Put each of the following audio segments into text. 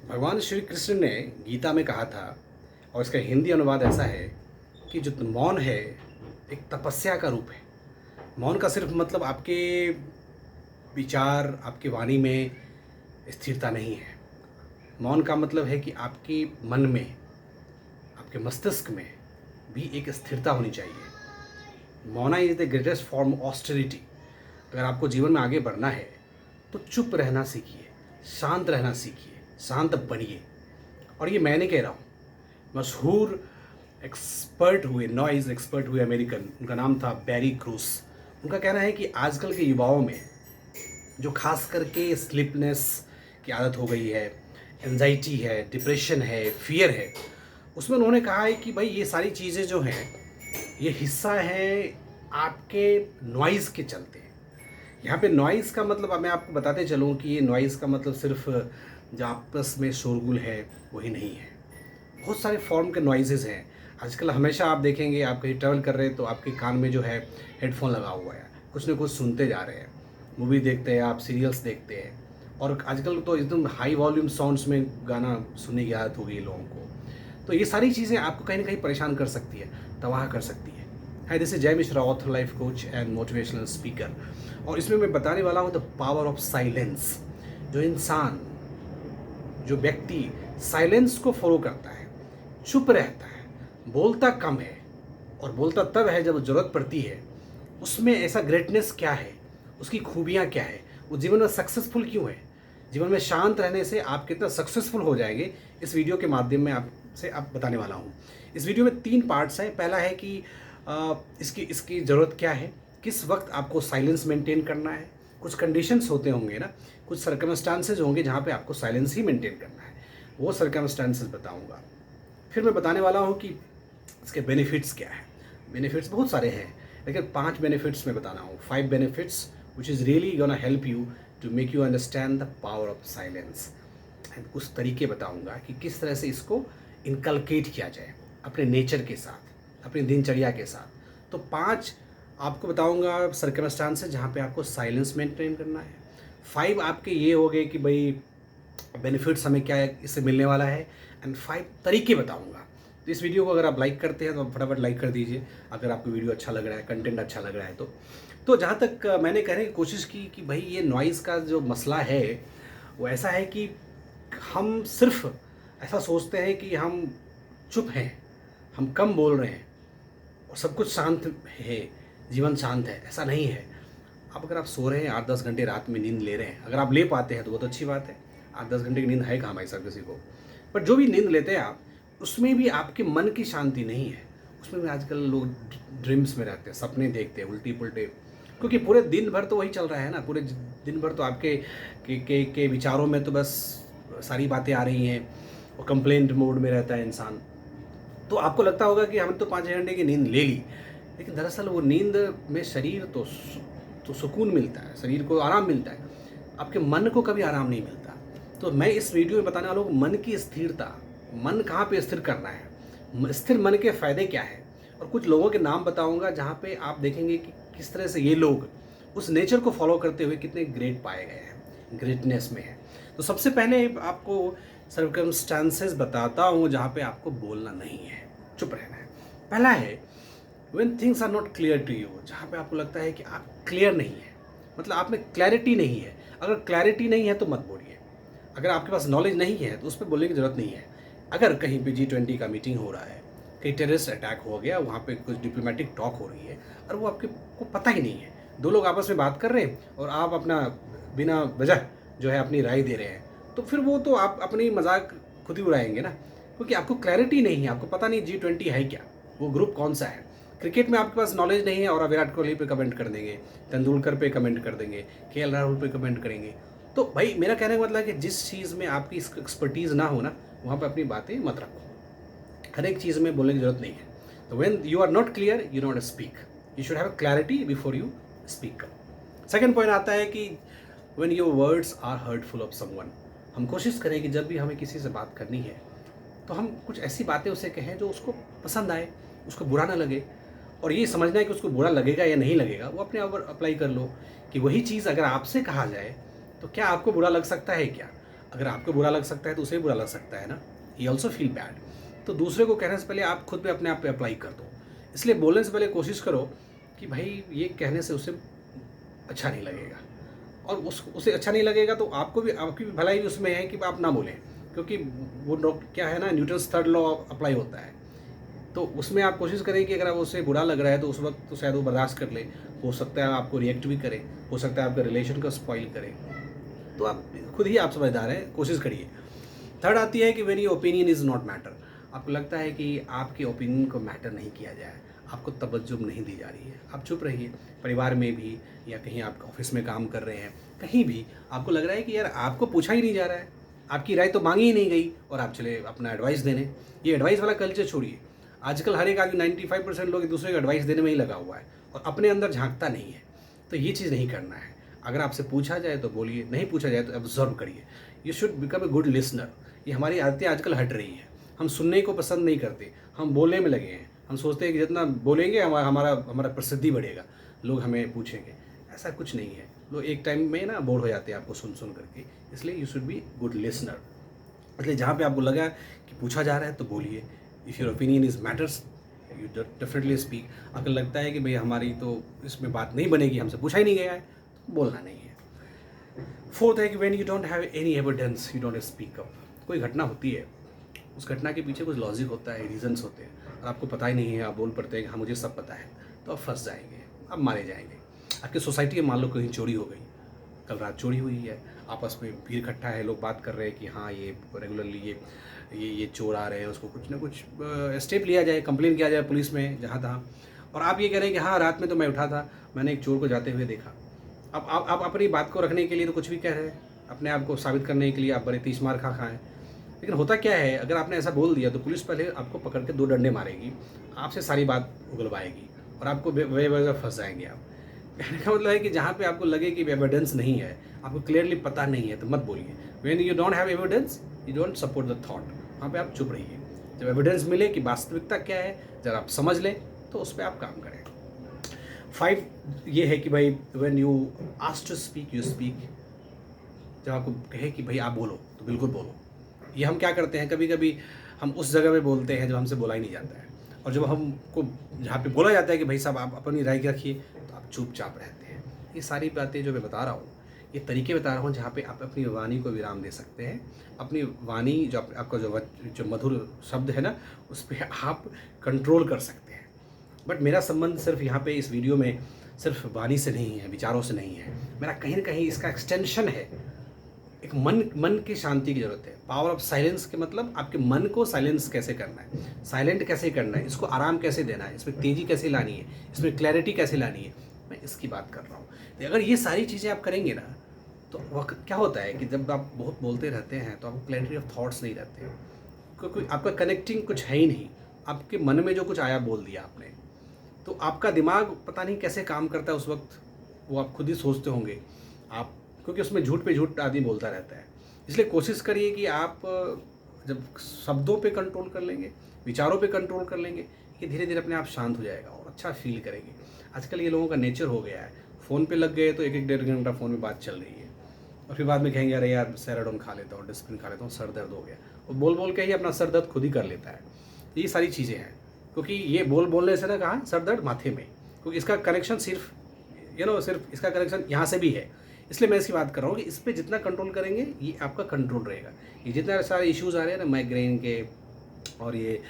भगवान श्री कृष्ण ने गीता में कहा था, और इसका हिंदी अनुवाद ऐसा है कि जो मौन है एक तपस्या का रूप है। मौन का सिर्फ मतलब आपके विचार, आपके वाणी में स्थिरता नहीं है। मौन का मतलब है कि आपके मन में, आपके मस्तिष्क में भी एक स्थिरता होनी चाहिए। मौना is the greatest form austerity. अगर आपको जीवन में आगे बढ़ना है तो चुप रहना सीखिए, शांत रहना सीखिए, शांत बनिए। और ये मैं नहीं कह रहा हूँ, मशहूर एक्सपर्ट हुए, नॉइज़ एक्सपर्ट हुए अमेरिकन, उनका नाम था बैरी क्रूस। उनका कहना है कि आजकल के युवाओं में जो खास करके स्लीपनेस की आदत हो गई है, एंजाइटी है, डिप्रेशन है, फियर है, उसमें उन्होंने कहा है कि भाई ये सारी चीज़ें जो हैं ये हिस्सा है आपके नॉइज़ के चलते। यहाँ पे नॉइज़ का मतलब मैं आपको बताते चलूँ कि ये नॉइज़ का मतलब सिर्फ जो आपस में शोरगुल है वही नहीं है। बहुत सारे फॉर्म के नॉइज़ेज़ हैं। आजकल हमेशा आप देखेंगे, आप कहीं ट्रैवल कर रहे हैं तो आपके कान में जो है हेडफोन लगा हुआ है, कुछ ना कुछ सुनते जा रहे हैं। मूवी देखते हैं आप, सीरियल्स देखते हैं, और आजकल तो एकदम हाई वॉल्यूम साउंड्स में गाना सुनने की आदत हो गई है लोगों को। तो ये सारी चीज़ें आपको कहीं ना कहीं परेशान कर सकती है, तबाह कर सकती है। हाय, दिस इज जय Mishra, author, life coach and motivational speaker. और इसमें मैं बताने वाला हूँ द पावर ऑफ साइलेंस। जो इंसान, जो व्यक्ति साइलेंस को फॉलो करता है, चुप रहता है, बोलता कम है और बोलता तब है जब ज़रूरत पड़ती है, उसमें ऐसा ग्रेटनेस क्या है, उसकी खूबियाँ क्या है, वो जीवन में सक्सेसफुल क्यों है। जीवन में शांत रहने से आप कितना सक्सेसफुल हो जाएंगे, इस वीडियो के माध्यम में आपसे बताने वाला हूँ। इस वीडियो में 3 पार्ट्स हैं। पहला है कि इसकी इसकी ज़रूरत क्या है, किस वक्त आपको साइलेंस मेंटेन करना है। कुछ कंडीशंस होते होंगे ना, कुछ सर्कमस्टांसेज होंगे जहाँ पे आपको साइलेंस ही मेंटेन करना है, वो सर्कमस्टांसेस बताऊँगा। फिर मैं बताने वाला हूँ कि इसके बेनिफिट्स क्या है। बेनिफिट्स बहुत सारे हैं, लेकिन 5 बेनिफिट्स मैं बताना हूँ। 5 benefits which is really gonna help you to make you understand the power of silence. And कुछ तरीके बताऊँगा कि किस तरह से इसको इनकलकेट किया जाए अपने नेचर के साथ, अपनी दिनचर्या के साथ। तो 5 आपको बताऊँगा सर्कमस्टांसेस जहाँ पे आपको साइलेंस मेंटेन करना है। 5 आपके ये हो गए कि भाई बेनिफिट्स हमें क्या है, इससे मिलने वाला है। एंड 5 तरीके बताऊंगा। तो इस वीडियो को अगर आप लाइक करते हैं तो फटाफट लाइक कर दीजिए, अगर आपको वीडियो अच्छा लग रहा है, कंटेंट अच्छा लग रहा है तो जहाँ तक मैंने कहने की कोशिश की कि भाई ये नॉइज़ का जो मसला है वो ऐसा है कि हम सिर्फ ऐसा सोचते हैं कि हम चुप हैं, हम कम बोल रहे हैं और सब कुछ शांत है, जीवन शांत है। ऐसा नहीं है। अब अगर आप सो रहे हैं 8-10 घंटे रात में नींद ले रहे हैं, अगर आप ले पाते हैं तो बहुत अच्छी बात है। 8-10 घंटे की नींद है कहाँ भाई साहब किसी को। पर जो भी नींद लेते हैं आप, उसमें भी आपके मन की शांति नहीं है। उसमें भी आजकल लोग ड्रीम्स में रहते हैं, सपने देखते हैं उल्टी पुल्टे, क्योंकि पूरे दिन भर तो वही चल रहा है ना। पूरे दिन भर तो आपके के विचारों में तो बस सारी बातें आ रही हैं और कंप्लेंट मोड में रहता है इंसान। तो आपको लगता होगा कि हमने तो 5-6 घंटे की नींद ले ली, लेकिन दरअसल वो नींद में शरीर तो सुकून मिलता है, शरीर को आराम मिलता है, आपके मन को कभी आराम नहीं मिलता। तो मैं इस वीडियो में बताने वाला हूँ मन की स्थिरता, मन कहाँ पे स्थिर करना है, स्थिर मन के फ़ायदे क्या है। और कुछ लोगों के नाम बताऊँगा जहाँ पे आप देखेंगे कि किस तरह से ये लोग उस नेचर को फॉलो करते हुए कितने ग्रेट पाए गए हैं, ग्रेटनेस में है। तो सबसे पहले आपको सर्कमस्टांसेस बताता हूँ जहाँ पे आपको बोलना नहीं है, चुप रहना है। पहला है when things are not clear to you, जहाँ पे आपको लगता है कि आप क्लियर नहीं है, मतलब आप में क्लैरिटी नहीं है। अगर क्लैरिटी नहीं है तो मत बोलिए। अगर आपके पास नॉलेज नहीं है तो उस पर बोलने की ज़रूरत नहीं है। अगर कहीं पे G20 का मीटिंग हो रहा है, कहीं टेररिस्ट अटैक हो गया, वहाँ पे कुछ डिप्लोमेटिक टॉक हो रही है और वो आपके को पता ही नहीं है, 2 लोग आपस में बात कर रहे हैं और आप अपना बिना वजह जो है अपनी राय दे रहे हैं, तो फिर वो तो आप अपनी मजाक खुद ही उड़ाएंगे ना, क्योंकि आपको क्लैरिटी नहीं है, आपको पता नहीं G20 है क्या, वो ग्रुप कौन सा है। क्रिकेट में आपके पास नॉलेज नहीं है और आप विराट कोहली पे कमेंट कर देंगे, तेंदुलकर पे कमेंट कर देंगे, KL राहुल पे कमेंट करेंगे। तो भाई मेरा कहने का मतलब है कि जिस चीज़ में आपकी एक्सपर्टीज़ ना हो ना, वहाँ पर अपनी बातें मत रखो। हर एक चीज़ में बोलने की जरूरत नहीं है। तो when you are not clear you not speak, you should have clarity before you speak. Second point आता है कि when your words are hurtful of someone, हम कोशिश करें कि जब भी हमें किसी से बात करनी है तो हम कुछ ऐसी बातें उसे कहें जो उसको पसंद आए, उसको बुरा ना लगे। और ये समझना है कि उसको बुरा लगेगा या नहीं लगेगा वो अपने ऊपर अप्लाई कर लो, कि वही चीज़ अगर आपसे कहा जाए तो क्या आपको बुरा लग सकता है क्या। अगर आपको बुरा लग सकता है तो उसे भी बुरा लग सकता है ना, ही ऑल्सो फील बैड। तो दूसरे को कहने से पहले आप खुद भी अपने आप पे अप्लाई कर दो। इसलिए बोलने से पहले कोशिश करो कि भाई ये कहने से उसे अच्छा नहीं लगेगा, और उसे अच्छा नहीं लगेगा तो आपको भी, आपकी भी भलाई उसमें है कि आप ना बोलें, क्योंकि वो क्या है ना, न्यूटन्स थर्ड लॉ अप्लाई होता है। तो उसमें आप कोशिश करें कि अगर आप उसे बुरा लग रहा है तो उस वक्त तो शायद वो बर्दाश्त कर ले, हो सकता है आपको रिएक्ट भी करे, हो सकता है आपके रिलेशन को स्पॉइल करे। तो आप खुद ही आप समझदार हैं, कोशिश करिए। थर्ड आती है कि when your opinion is not matter. आपको लगता है कि आपके ओपिनियन को मैटर नहीं किया जाए, आपको तवज्जो नहीं दी जा रही है, आप चुप रहिए। परिवार में भी, या कहीं आप ऑफिस में काम कर रहे हैं, कहीं भी आपको लग रहा है कि यार आपको पूछा ही नहीं जा रहा है, आपकी राय तो मांगी ही नहीं गई, और आप चले अपना एडवाइस देने। ये एडवाइस वाला कल्चर छोड़िए। आजकल हर एक आदमी 95% लोग एक दूसरे को एडवाइस देने में ही लगा हुआ है, और अपने अंदर झांकता नहीं है। तो ये चीज़ नहीं करना है। अगर आपसे पूछा जाए तो बोलिए, नहीं पूछा जाए तो ऑब्जर्व करिए। You should become a good listener. ये हमारी आदतें आजकल हट रही हैं। हम सुनने को पसंद नहीं करते, हम बोलने में लगे हैं। हम सोचते हैं कि जितना बोलेंगे हमारा प्रसिद्धि बढ़ेगा, लोग हमें पूछेंगे। ऐसा कुछ नहीं है। लोग एक टाइम में ना बोर हो जाते हैं आपको सुन सुन करके। इसलिए you should be good listener. इसलिए जहाँ पे आपको लगा कि पूछा जा रहा है तो बोलिए। If your opinion is matters, you definitely speak. अगर लगता है कि भाई हमारी तो इसमें बात नहीं बनेगी, हमसे पूछा ही नहीं गया है, तो बोलना नहीं है। फोर्थ है कि when you don't have any evidence you don't speak up. कोई घटना होती है, उस घटना के पीछे कुछ लॉजिक होता है, रीजंस होते हैं, और आपको पता ही नहीं है, आप बोल पड़ते हैं कि हाँ मुझे सब पता है, तो आप फंस जाएंगे, आप मारे जाएंगे। आपकी सोसाइटी में मान लो कहीं चोरी हो गई, कल रात चोरी हुई है, आपस में भीड़ इकट्ठा है, लोग बात कर रहे हैं कि हाँ ये रेगुलरली ये चोर आ रहे हैं, उसको कुछ ना कुछ स्टेप लिया जाए, कंप्लेन किया जाए पुलिस में जहाँ तहाँ। और आप ये कह रहे हैं कि हाँ रात में तो मैं उठा था, मैंने एक चोर को जाते हुए देखा। अब आप अपनी बात को रखने के लिए तो कुछ भी कह रहे हैं, अपने आप को साबित करने के लिए आप बड़े 30 मार खा खाएँ। लेकिन होता क्या है, अगर आपने ऐसा बोल दिया तो पुलिस पहले आपको पकड़ के 2 डंडे मारेगी, आपसे सारी बात उगलवाएगी, और आपको बेवजह फंस जाएंगे आप। कहने का मतलब है कि जहाँ पे आपको लगे कि एविडेंस नहीं है, आपको क्लियरली पता नहीं है, तो मत बोलिए। When you don't have evidence you don't support the thought, वहाँ पे आप चुप रहिए। जब एविडेंस मिले कि वास्तविकता क्या है, जब आप समझ लें, तो उस पर आप काम करें। 5 ये है कि भाई when you ask to speak you speak. जब आपको कहे कि भाई आप बोलो तो बिल्कुल बोलो। ये हम क्या करते हैं, कभी कभी हम उस जगह पे बोलते हैं जब हमसे बोला ही नहीं जाता है, और जब हमको जहाँ पे बोला जाता है कि भाई साहब आप अपनी राय रखिए, तो आप चुपचाप रहते हैं। ये सारी बातें जो मैं बता रहा हूँ, ये तरीके बता रहा हूँ जहाँ पे आप अपनी वाणी को विराम दे सकते हैं। अपनी वाणी जो आपका जो मधुर शब्द है ना, उस पर आप कंट्रोल कर सकते हैं। बट मेरा संबंध सिर्फ यहाँ पे इस वीडियो में सिर्फ वाणी से नहीं है, विचारों से नहीं है। मेरा कहीं ना कहीं इसका एक्सटेंशन है। एक मन की शांति की जरूरत है। पावर ऑफ साइलेंस के मतलब आपके मन को साइलेंस कैसे करना है, साइलेंट कैसे करना है, इसको आराम कैसे देना है, इसमें तेज़ी कैसे लानी है, इसमें क्लैरिटी कैसे लानी है, मैं इसकी बात कर रहा हूँ। तो अगर ये सारी चीज़ें आप करेंगे ना, तो वक्त क्या होता है कि जब आप बहुत बोलते रहते हैं तो आपको क्लैरिटी ऑफ थॉट्स नहीं रहते, क्योंकि आपका कनेक्टिंग कुछ है ही नहीं। आपके मन में जो कुछ आया बोल दिया आपने, तो आपका दिमाग पता नहीं कैसे काम करता है उस वक्त, वो आप खुद ही सोचते होंगे आप, क्योंकि उसमें झूठ पे झूठ आदमी बोलता रहता है। इसलिए कोशिश करिए कि आप जब शब्दों पे कंट्रोल कर लेंगे, विचारों पे कंट्रोल कर लेंगे, ये धीरे धीरे अपने आप शांत हो जाएगा और अच्छा फील करेंगे। आजकल ये लोगों का नेचर हो गया है, फ़ोन पे लग गए तो 1-1 डेढ़ घंटा फ़ोन में बात चल रही है, और फिर बाद में कहेंगे अरे यार सेराडोन खा लेता हूँ, डिस्प्रिन खा लेता हूँ, सर दर्द हो गया, और बोल बोल के ही अपना सर दर्द खुद ही कर लेता है। ये सारी चीज़ें हैं, क्योंकि ये बोलने से ना कहा सर दर्द माथे में, क्योंकि इसका कनेक्शन सिर्फ सिर्फ इसका कनेक्शन यहाँ से भी है। इसलिए मैं इसकी बात कर रहा हूँ कि इस पर जितना कंट्रोल करेंगे ये आपका कंट्रोल रहेगा। ये जितने सारे इश्यूज़ आ रहे हैं ना, माइग्रेन के और ये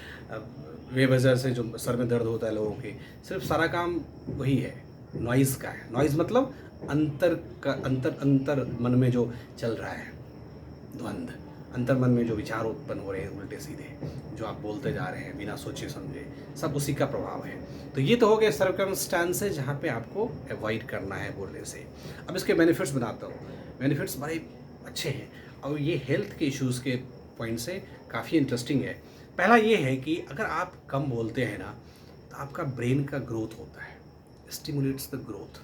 बेवजह से जो सर में दर्द होता है लोगों के, सिर्फ सारा काम वही है, नॉइज़ का है। नॉइज़ मतलब अंतर मन में जो चल रहा है, द्वंद्व, अंतर मन में जो विचार उत्पन्न हो रहे हैं उल्टे सीधे, जो आप बोलते जा रहे हैं बिना सोचे समझे, सब उसी का प्रभाव है। तो ये तो हो गए सर्कमस्टांसेस जहाँ पे आपको अवॉइड करना है बोलने से। अब इसके बेनिफिट्स बनाता हूँ। बेनिफिट्स बड़े अच्छे हैं, और ये हेल्थ के इश्यूज़ के पॉइंट से काफ़ी इंटरेस्टिंग है। पहला ये है कि अगर आप कम बोलते हैं ना, तो आपका ब्रेन का ग्रोथ होता है, स्टिमुलेट्स द ग्रोथ।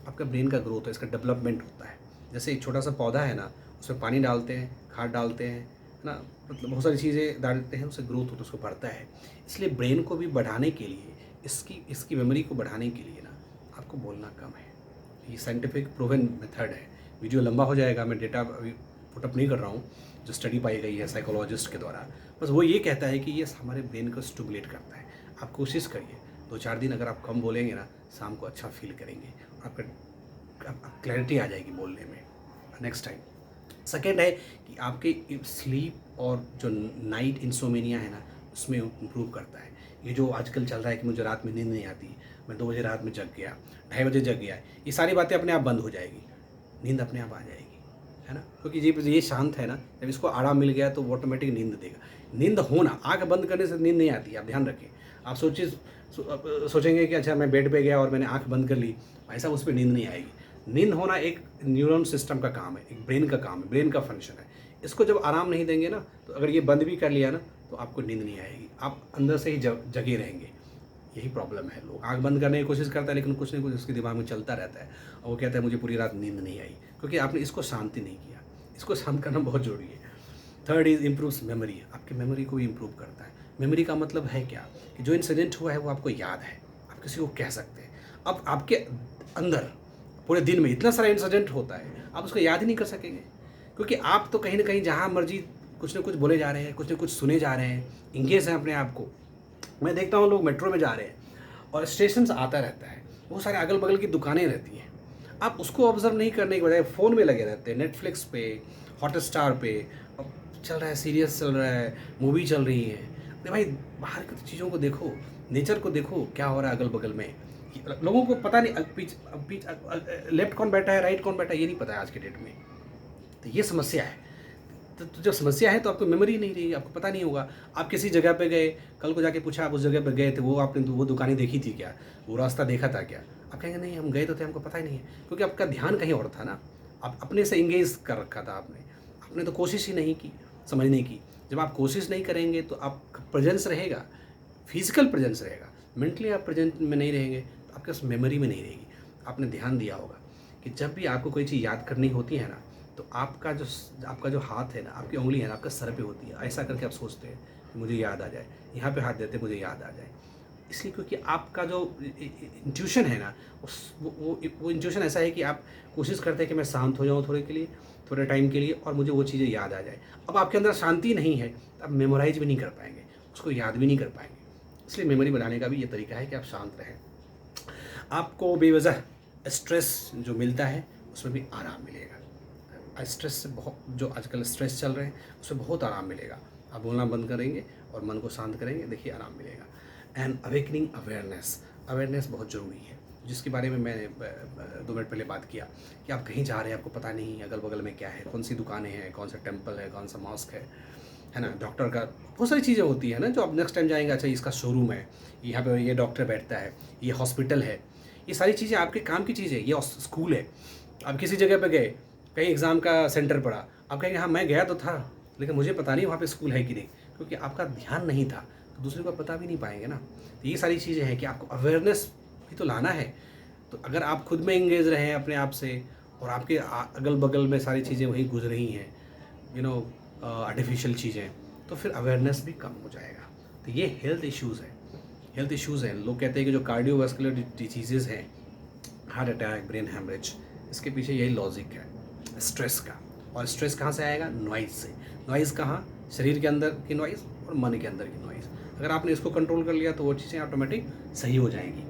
आपका ब्रेन का ग्रोथ है, इसका डेवलपमेंट होता है। जैसे एक छोटा सा पौधा है ना, उसमें पानी डालते हैं, खाद डालते हैं, है ना, मतलब बहुत सारी चीज़ें डालते हैं, उससे ग्रोथ होता है, उसको बढ़ता है। इसलिए ब्रेन को भी बढ़ाने के लिए, इसकी मेमोरी को बढ़ाने के लिए ना, आपको बोलना कम है। ये साइंटिफिक प्रूवन मेथड है। वीडियो लंबा हो जाएगा, मैं डेटा अभी पुटअप नहीं कर रहा हूँ, जो स्टडी पाई गई है साइकोलॉजिस्ट के द्वारा, बस वो ये कहता है कि ये हमारे ब्रेन को स्टिमुलेट करता है। आप कोशिश करिए, 2-4 दिन अगर आप कम बोलेंगे ना, शाम को अच्छा फील करेंगे, आपका क्लैरिटी आ जाएगी बोलने में नेक्स्ट टाइम। सेकेंड है कि आपके स्लीप और जो नाइट इंसोमेनिया है ना, उसमें इम्प्रूव करता है। ये जो आजकल चल रहा है कि मुझे रात में नींद नहीं आती, मैं 2 बजे रात में जग गया, 2:30 बजे जग गया, ये सारी बातें अपने आप बंद हो जाएगी, नींद अपने आप आ जाएगी, है ना। क्योंकि ये शांत है ना, जब इसको आराम मिल गया तो वो ऑटोमेटिक नींद देगा। नींद होना, आँख बंद करने से नींद नहीं आती, आप ध्यान रखें। आप सोचेंगे कि अच्छा मैं बेड पे गया और मैंने आँख बंद कर ली, भाई साहब उस पर नींद नहीं आएगी। नींद होना एक न्यूरॉन सिस्टम का काम है, एक ब्रेन का काम है, ब्रेन का फंक्शन है। इसको जब आराम नहीं देंगे ना, तो अगर ये बंद भी कर लिया ना, तो आपको नींद नहीं आएगी, आप अंदर से ही जगे रहेंगे। यही प्रॉब्लम है, लोग आँख बंद करने की कोशिश करता है, लेकिन कुछ ना कुछ उसके दिमाग में चलता रहता है और वो कहता है मुझे पूरी रात नींद नहीं आई, क्योंकि आपने इसको शांति नहीं किया। इसको शांत करना बहुत ज़रूरी है। थर्ड इज़ इम्प्रूव्स मेमोरी, आपकी मेमोरी को भी इम्प्रूव करता है। मेमोरी का मतलब है क्या, कि जो इंसिडेंट हुआ है वो आपको याद है, आप किसी को कह सकते हैं। अब आपके अंदर पूरे दिन में इतना सारा इंसिडेंट होता है, आप उसको याद ही नहीं कर सकेंगे, क्योंकि आप तो कहीं ना कहीं जहाँ मर्जी कुछ ना कुछ बोले जा रहे हैं, कुछ ना कुछ सुने जा रहे हैं, इंगेज हैं अपने आप को। मैं देखता हूँ लोग मेट्रो में जा रहे हैं और स्टेशन आता रहता है, बहुत सारे अगल बगल की दुकानें रहती हैं, आप उसको ऑब्जर्व नहीं करने के बजाय फ़ोन में लगे रहते हैं, नेटफ्लिक्स पे, हॉटस्टार पे अब चल रहा है, सीरियस चल रहा है, मूवी चल रही है। अरे भाई, बाहर की चीज़ों को देखो, नेचर को देखो, क्या हो रहा है अगल बगल में। लोगों को पता नहीं लेफ्ट कौन बैठा है, राइट कौन बैठा है, ये नहीं पता है आज के डेट में। तो ये समस्या है। तो जब समस्या है तो आपको मेमोरी नहीं रहेगी, आपको पता नहीं होगा। आप किसी जगह पे गए, कल को जाके पूछा आप उस जगह पे गए थे, वो आपने वो दुकानें देखी थी क्या, वो रास्ता देखा था क्या, आप कहेंगे नहीं हम गए तो थे, हमको पता ही नहीं है, क्योंकि आपका ध्यान कहीं और था ना। आप अपने से इंगेज कर रखा था आपने तो कोशिश ही नहीं की समझने की। जब आप कोशिश नहीं करेंगे तो आपका प्रेजेंस रहेगा, फिजिकल प्रेजेंस रहेगा, मेंटली आप प्रेजेंट में नहीं रहेंगे तो आपके पास मेमोरी में नहीं रहेगी। आपने ध्यान दिया होगा कि जब भी आपको कोई चीज़ याद करनी होती है ना, तो आपका जो हाथ है ना, आपकी उंगली है ना, आपका सर पे होती है, ऐसा करके आप सोचते हैं कि मुझे याद आ जाए, यहाँ पे हाथ देते मुझे याद आ जाए। इसलिए क्योंकि आपका जो इंट्यूशन है ना, वो इंट्यूशन ऐसा है कि आप कोशिश करते हैं कि मैं शांत हो जाऊँ थोड़े टाइम के लिए और मुझे वो चीज़ें याद आ जाए। अब आपके अंदर शांति नहीं है तो आप मेमोराइज भी नहीं कर पाएंगे, उसको याद भी नहीं कर पाएंगे। इसलिए मेमोरी बनाने का भी ये तरीका है कि आप शांत रहें। आपको बेवजह स्ट्रेस जो मिलता है उसमें भी आराम मिलेगा। स्ट्रेस से बहुत, जो आजकल स्ट्रेस चल रहे हैं उसमें बहुत आराम मिलेगा। आप बोलना बंद करेंगे और मन को शांत करेंगे, देखिए आराम मिलेगा। एंड अवेकनिंग अवेयरनेस बहुत ज़रूरी है, जिसके बारे में मैंने 2 मिनट पहले बात किया कि आप कहीं जा रहे हैं, आपको पता नहीं अगल बगल में क्या है, कौन सी दुकानें हैं, कौन सा टेम्पल है, कौन सा मॉस्क है ना, डॉक्टर का बहुत सारी चीज़ें होती है ना, जो आप नेक्स्ट टाइम जाएंगे, अच्छा इसका शोरूम है, यहाँ पे ये डॉक्टर बैठता है, ये हॉस्पिटल है, ये सारी चीज़ें आपके काम की चीज़ें, ये स्कूल है। आप किसी जगह पे गए, कहीं एग्ज़ाम का सेंटर पड़ा, आप कहेंगे हाँ मैं गया तो था, लेकिन मुझे पता नहीं वहाँ पे स्कूल है कि नहीं, क्योंकि आपका ध्यान नहीं था, तो दूसरे को पता भी नहीं पाएंगे ना। तो ये सारी चीज़ें हैं कि आपको अवेयरनेस भी तो लाना है। तो अगर आप खुद में इंगेज रहें अपने आप से, और आपके अगल बगल में सारी चीज़ें वहीं गुजर रही हैं, आर्टिफिशियल चीज़ें, तो फिर अवेयरनेस भी कम हो जाएगा। तो ये हेल्थ इश्यूज़ हैं। लोग कहते हैं कि जो कार्डियोवास्कुलर डिजीज़ेज़ हैं, हार्ट अटैक, ब्रेन हैमरेज, इसके पीछे यही लॉजिक है स्ट्रेस का। और स्ट्रेस कहाँ से आएगा? नॉइज़ से। नॉइज़ कहाँ? शरीर के अंदर की नॉइज़ और मन के अंदर की नॉइज़। अगर आपने इसको कंट्रोल कर लिया तो वो चीज़ें ऑटोमेटिक सही हो जाएंगी।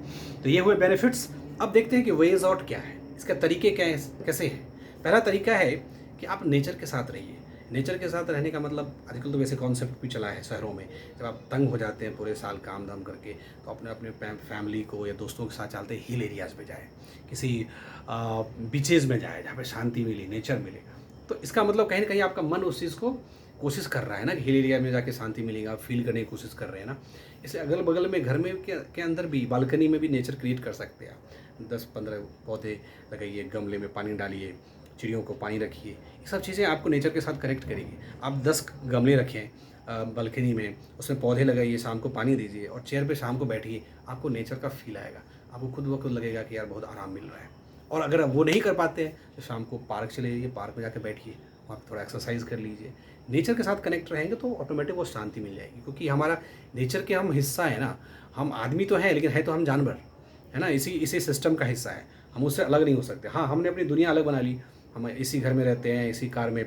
तो ये हुए बेनिफिट्स। अब देखते हैं कि वेज आउट क्या है, इसका तरीके कैसे हैं। पहला तरीका है कि आप नेचर के साथ रहिए। नेचर के साथ रहने का मतलब, आजकल तो वैसे कॉन्सेप्ट भी चला है शहरों में, जब आप तंग हो जाते हैं पूरे साल काम धाम करके, तो अपने फैमिली को या दोस्तों के साथ चलते हिल एरियाज़ में जाए, किसी बीचेज़ में जाए जहाँ पे शांति मिले, नेचर मिले। तो इसका मतलब कहीं ना कहीं आपका मन उस चीज़ को कोशिश कर रहा है ना, कि हिल एरिया में जाके शांति मिलेगा, आप फील करने की कोशिश कर रहे हैं ना। इसलिए अगल बगल में घर में के अंदर भी, बालकनी में भी नेचर क्रिएट कर सकते हैं आप। 10-15 पौधे लगाइए, गमले में पानी डालिए, चिड़ियों को पानी रखिए। ये सब चीज़ें आपको नेचर के साथ कनेक्ट करेगी। आप 10 गमले रखें बालकनी में, उसमें पौधे लगाइए, शाम को पानी दीजिए और चेयर पे शाम को बैठिए, आपको नेचर का फील आएगा। आपको खुद ब खुद लगेगा कि यार बहुत आराम मिल रहा है। और अगर वो नहीं कर पाते हैं तो शाम को पार्क चले जाइए, पार्क में जाकर बैठिए, वहाँ थोड़ा एक्सरसाइज कर लीजिए। नेचर के साथ कनेक्ट रहेंगे तो ऑटोमेटिक वो शांति मिल जाएगी, क्योंकि हमारा नेचर के हम हिस्सा है ना। हम आदमी तो हैं, लेकिन है तो हम जानवर, है ना, इसी सिस्टम का हिस्सा है। हम उससे अलग नहीं हो सकते। हाँ, हमने अपनी दुनिया अलग बना ली, हम इसी घर में रहते हैं, इसी कार में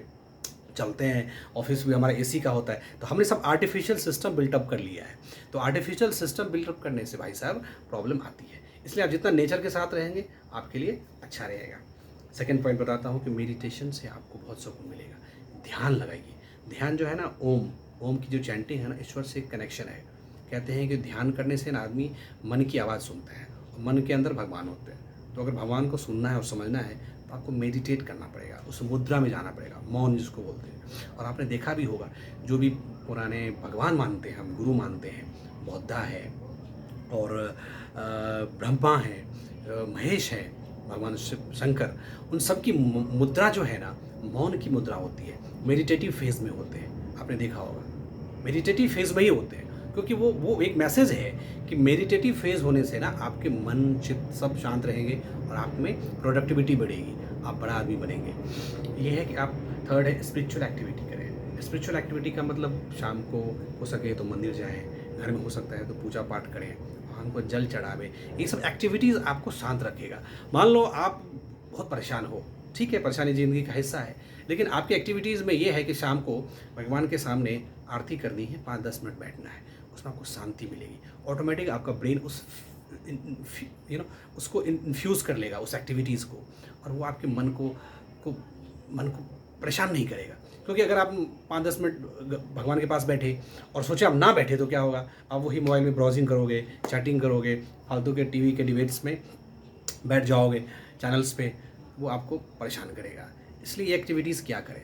चलते हैं, ऑफिस भी हमारा एसी का होता है, तो हमने सब आर्टिफिशियल सिस्टम बिल्टअप कर लिया है। तो आर्टिफिशियल सिस्टम बिल्टअप करने से भाई साहब प्रॉब्लम आती है। इसलिए आप जितना नेचर के साथ रहेंगे आपके लिए अच्छा रहेगा। सेकंड पॉइंट बताता हूँ कि मेडिटेशन से आपको बहुत सुकून मिलेगा। ध्यान लगाइए। ध्यान जो है ना, ओम की जो चैंटिंग है ना, ईश्वर से एक कनेक्शन है। कहते हैं कि ध्यान करने से ना आदमी मन की आवाज़ सुनता है और मन के अंदर भगवान होते हैं। तो अगर भगवान को सुनना है और समझना है तो आपको मेडिटेट करना पड़ेगा, उस मुद्रा में जाना पड़ेगा, मौन जिसको बोलते हैं। और आपने देखा भी होगा, जो भी पुराने भगवान मानते हैं, हम गुरु मानते हैं, बौद्धा है और ब्रह्मा है, महेश है, भगवान शिव शंकर, उन सब की मुद्रा जो है ना, मौन की मुद्रा होती है। मेडिटेटिव फेज में होते हैं, आपने देखा होगा मेडिटेटिव फेज में ही होते हैं, क्योंकि वो एक मैसेज है कि मेडिटेटिव फेज होने से ना आपके मन चित्त सब शांत रहेंगे और आप में प्रोडक्टिविटी बढ़ेगी, आप बड़ा आदमी बनेंगे। ये है कि आप थर्ड है स्पिरिचुअल एक्टिविटी करें। स्पिरिचुअल एक्टिविटी का मतलब शाम को हो सके तो मंदिर जाएं, घर में हो सकता है तो पूजा पाठ करें, भगवान को जल चढ़ावे। ये सब एक्टिविटीज़ आपको शांत रखेगा। मान लो आप बहुत परेशान हो, ठीक है, परेशानी ज़िंदगी का हिस्सा है, लेकिन आपकी एक्टिविटीज़ में ये है कि शाम को भगवान के सामने आरती करनी है, 5-10 मिनट बैठना है, उसमें आपको शांति मिलेगी। ऑटोमेटिक आपका ब्रेन उस उसको इन्फ्यूज़ कर लेगा उस एक्टिविटीज़ को, और वो आपके मन को परेशान नहीं करेगा। क्योंकि अगर आप 5-10 मिनट भगवान के पास बैठे और सोचे आप ना बैठे तो क्या होगा, आप वही मोबाइल में ब्राउजिंग करोगे, चैटिंग करोगे, फालतू के टीवी के डिबेट्स में बैठ जाओगे, चैनल्स पे, वो आपको परेशान करेगा। इसलिए ये एक्टिविटीज़ क्या करें।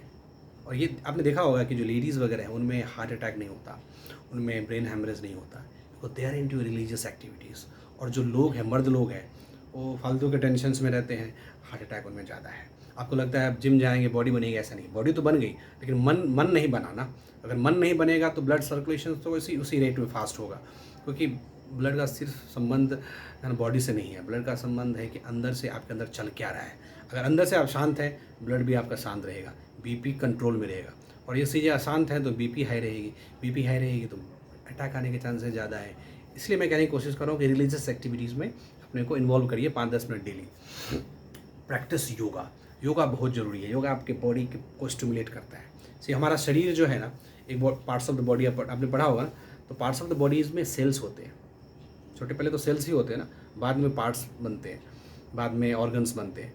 और ये आपने देखा होगा कि जो लेडीज़ वगैरह हैं उनमें हार्ट अटैक नहीं होता, उनमें ब्रेन हेमरेज नहीं होता, वो they are into religious activities. और जो लोग हैं, मर्द लोग हैं, वो फालतू के टेंशन्स में रहते हैं, हार्ट अटैक उनमें ज़्यादा है। आपको लगता है आप जिम जाएंगे बॉडी बनेगी, ऐसा नहीं, बॉडी तो बन गई लेकिन मन नहीं बना ना। अगर मन नहीं बनेगा तो ब्लड सर्कुलेशन तो उसी रेट में फास्ट होगा, क्योंकि ब्लड का सिर्फ संबंध बॉडी से नहीं है, ब्लड का संबंध है कि अंदर से आपके अंदर चल क्या रहा है। अगर अंदर से आप शांत हैं, ब्लड भी आपका शांत रहेगा, बीपी कंट्रोल में रहेगा। और ये चीज़ें अशांत हैं तो बीपी हाई रहेगी तो अटैक आने के चांसेस ज़्यादा है। इसलिए मैं कहने की कोशिश कर रहा हूँ कि रिलीजियस एक्टिविटीज़ में अपने को इन्वॉल्व करिए 5-10 मिनट डेली। प्रैक्टिस योगा बहुत ज़रूरी है। योगा आपके बॉडी को स्टिमुलेट करता है। हमारा शरीर जो है ना, एक पार्ट्स ऑफ द बॉडी आपने पढ़ा होगा, तो पार्ट्स ऑफ द बॉडीज़ में सेल्स होते हैं। छोटे पहले तो सेल्स ही होते हैं ना, बाद में पार्ट्स बनते हैं, बाद में ऑर्गन्स बनते हैं।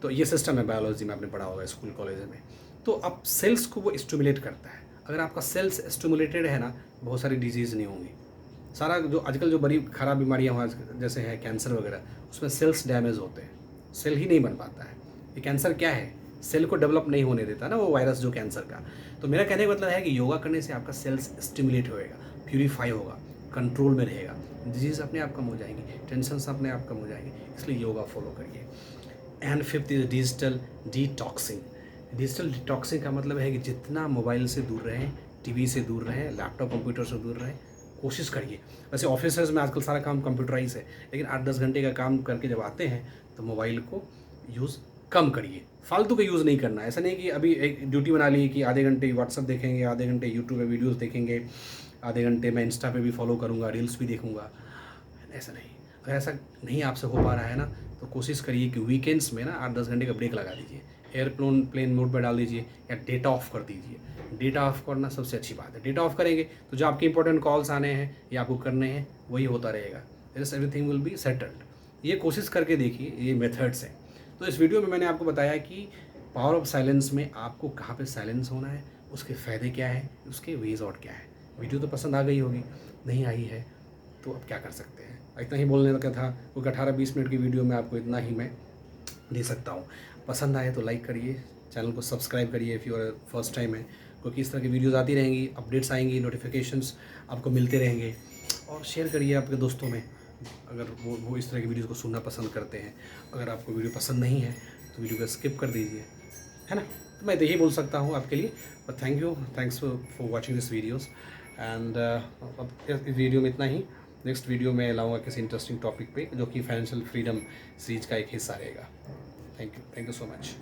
तो ये सिस्टम है बायोलॉजी में, आपने पढ़ा होगा स्कूल कॉलेज में। तो अब सेल्स को वो स्टिमुलेट करता है। अगर आपका सेल्स स्टिमुलेटेड है ना, बहुत सारी डिजीज़ नहीं होंगी। सारा जो आजकल जो बड़ी ख़राब बीमारियाँ हुआ जैसे है कैंसर वगैरह, उसमें सेल्स डैमेज होते हैं, सेल ही नहीं बन पाता है। ये कैंसर क्या है, सेल को डेवलप नहीं होने देता ना वो वायरस जो कैंसर का। तो मेरा कहने का मतलब है कि योगा करने से आपका सेल्स स्टिमुलेट होएगा, प्यूरीफाई होगा, कंट्रोल में रहेगा, डिजीज़ अपने आप कम हो जाएंगी, टेंशन अपने आप कम हो जाएंगी। इसलिए योगा फॉलो करिए। And fifth is digital detoxing. Digital detoxing का मतलब है कि जितना मोबाइल से दूर रहें, टीवी से दूर रहें, लैपटॉप कंप्यूटर से दूर रहें, कोशिश करिए। वैसे ऑफिस में आजकल सारा काम कंप्यूटराइज है, लेकिन 8-10 घंटे का काम करके जब आते हैं तो मोबाइल को यूज़ कम करिए, फालतू का यूज़ नहीं करना। ऐसा नहीं कि अभी एक ड्यूटी बना ली कि आधे घंटे व्हाट्सअप देखेंगे, आधे घंटे यूट्यूब पे वीडियोज़ देखेंगे, आधे घंटे मैं इंस्टा पे भी फॉलो करूँगा, रील्स भी देखूँगा, ऐसा नहीं। अगर ऐसा नहीं आपसे हो पा रहा है ना, तो कोशिश करिए कि वीकेंड्स में ना 8-10 घंटे का ब्रेक लगा दीजिए, प्लेन मोड पर डाल दीजिए या डेटा ऑफ कर दीजिए। डेटा ऑफ करना सबसे अच्छी बात है। डेटा ऑफ करेंगे तो जो आपके इंपॉर्टेंट कॉल्स आने हैं या आपको करने हैं वही होता रहेगा, एवरीथिंग विल बी सेटल्ड। ये कोशिश करके देखिए, ये मेथड्स हैं। तो इस वीडियो में मैंने आपको बताया कि पावर ऑफ साइलेंस में आपको कहाँ पे साइलेंस होना है, उसके फ़ायदे क्या है, उसके वेज आउट क्या है। वीडियो तो पसंद आ गई होगी, नहीं आई है तो अब क्या कर सकते हैं। इतना ही बोलने का था, क्योंकि 18-20 मिनट की वीडियो में आपको इतना ही मैं दे सकता हूँ। पसंद आए तो लाइक करिए, चैनल को सब्सक्राइब करिए इफ़ यूर फर्स्ट टाइम है, क्योंकि इस तरह की वीडियोज़ आती रहेंगी, अपडेट्स आएंगी, नोटिफिकेशंस आपको मिलते रहेंगे। और शेयर करिए आपके दोस्तों में, अगर वो इस तरह की वीडियोज़ को सुनना पसंद करते हैं। अगर आपको वीडियो पसंद नहीं है तो वीडियो को स्किप कर दीजिए, है ना। तो मैं यही बोल सकता हूँ आपके लिए। But thanks for watching this videos. And अब इस वीडियो में इतना ही। नेक्स्ट वीडियो में लाऊंगा किसी इंटरेस्टिंग टॉपिक पे, जो कि फाइनेंशियल फ्रीडम सीरीज का एक हिस्सा रहेगा। Thank you so much.